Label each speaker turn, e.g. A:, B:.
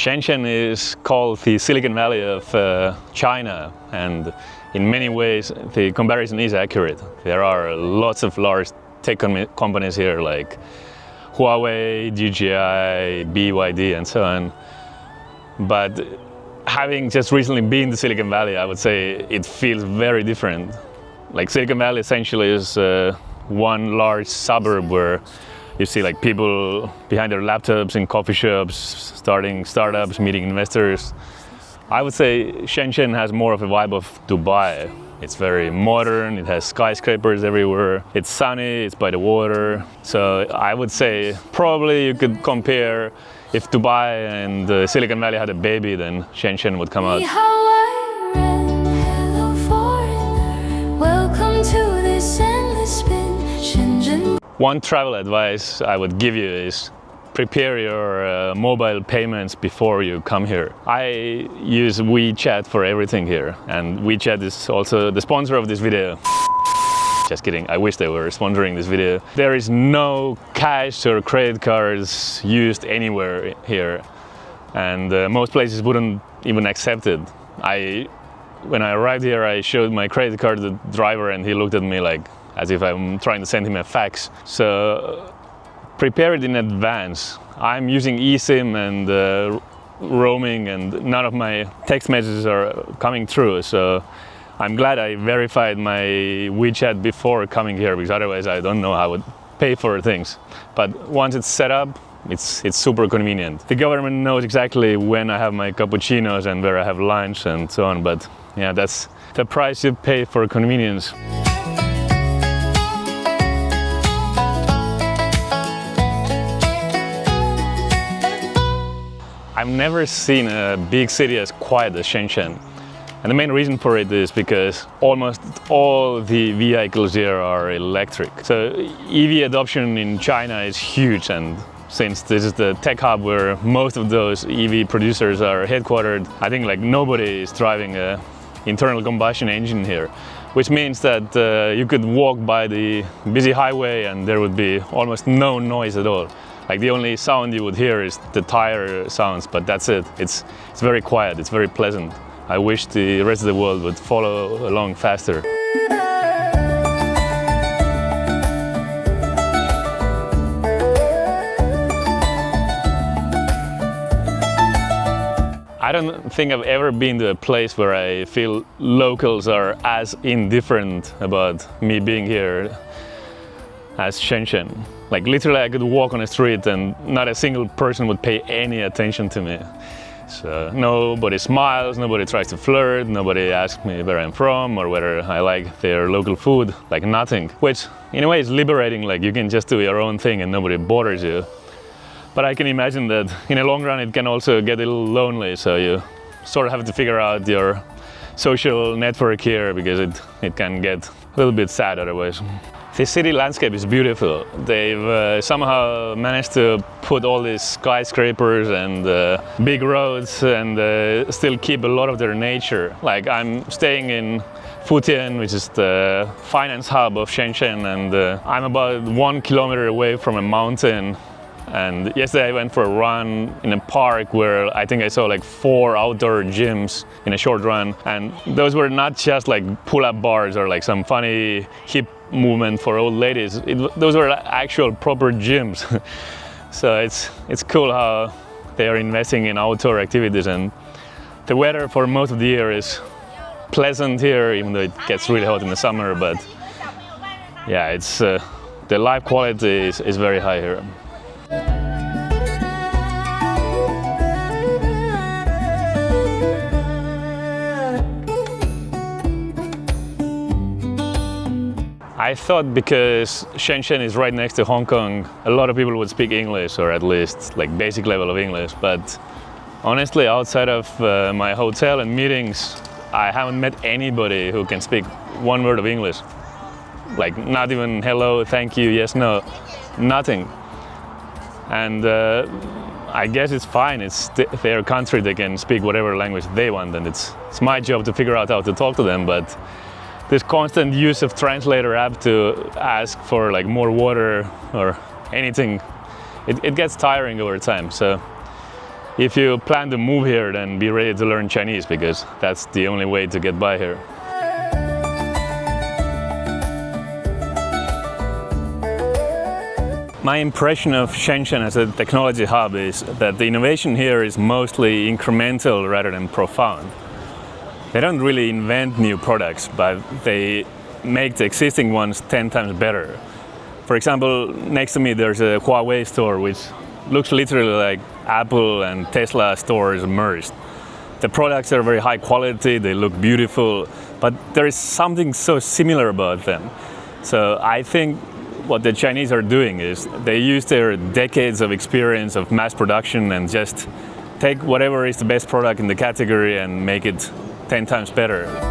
A: Shenzhen is called the Silicon Valley of China, and in many ways the comparison is accurate. There are lots of large tech companies here like Huawei, DJI, BYD and so on. But having just recently been to Silicon Valley, I would say it feels very different. Like Silicon Valley essentially is one large suburb where you see like people behind their laptops in coffee shops, starting startups, meeting investors. I would say Shenzhen has more of a vibe of Dubai. It's very modern, it has skyscrapers everywhere, it's sunny, it's by the water. So I would say probably you could compare if Dubai and Silicon Valley had a baby, then Shenzhen would come out. One travel advice I would give you is prepare your mobile payments before you come here. I use WeChat for everything here, and WeChat is also the sponsor of this video. Just kidding, I wish they were sponsoring this video. There is no cash or credit cards used anywhere here, and most places wouldn't even accept it. When I arrived here, I showed my credit card to the driver and he looked at me like as if I'm trying to send him a fax. So prepare it in advance. I'm using eSIM and roaming, and none of my text messages are coming through. So I'm glad I verified my WeChat before coming here, because otherwise I don't know how I would pay for things. But once it's set up, it's super convenient. The government knows exactly when I have my cappuccinos and where I have lunch and so on. But yeah, that's the price you pay for convenience. I've never seen a big city as quiet as Shenzhen. And the main reason for it is because almost all the vehicles here are electric. So EV adoption in China is huge, and since this is the tech hub where most of those EV producers are headquartered, I think like nobody is driving an internal combustion engine here, which means that you could walk by the busy highway and there would be almost no noise at all. Like the only sound you would hear is the tire sounds, but that's it. It's very quiet, it's very pleasant. I wish the rest of the world would follow along faster. I don't think I've ever been to a place where I feel locals are as indifferent about me being here as Shenzhen. Like literally I could walk on the street and not a single person would pay any attention to me. So nobody smiles, nobody tries to flirt, nobody asks me where I'm from or whether I like their local food, like nothing. Which in a way is liberating, like you can just do your own thing and nobody bothers you. But I can imagine that in the long run it can also get a little lonely, so you sort of have to figure out your social network here, because it can get a little bit sad otherwise. The city landscape is beautiful. They've somehow managed to put all these skyscrapers and big roads and still keep a lot of their nature. Like I'm staying in Futian, which is the finance hub of Shenzhen, and I'm about 1 kilometer away from a mountain. And yesterday I went for a run in a park where I think I saw like 4 outdoor gyms in a short run. And those were not just like pull-up bars or like some funny hip movement for old ladies. Those were actual proper gyms. So it's cool how they are investing in outdoor activities, and the weather for most of the year is pleasant here, even though it gets really hot in the summer. But yeah, it's the life quality is very high here. I thought because Shenzhen is right next to Hong Kong, a lot of people would speak English, or at least like basic level of English. But honestly, outside of my hotel and meetings, I haven't met anybody who can speak one word of English. Like not even hello, thank you, yes, no, nothing. And I guess it's fine, it's their country, they can speak whatever language they want, and it's my job to figure out how to talk to them. But this constant use of translator app to ask for like more water or anything, it gets tiring over time. So if you plan to move here, then be ready to learn Chinese, because that's the only way to get by here. My impression of Shenzhen as a technology hub is that the innovation here is mostly incremental rather than profound. They don't really invent new products, but they make the existing ones 10 times better. For example, next to me there's a Huawei store which looks literally like Apple and Tesla stores merged. The products are very high quality, they look beautiful, but there is something so similar about them. So I think what the Chinese are doing is they use their decades of experience of mass production and just take whatever is the best product in the category and make it 10 times better.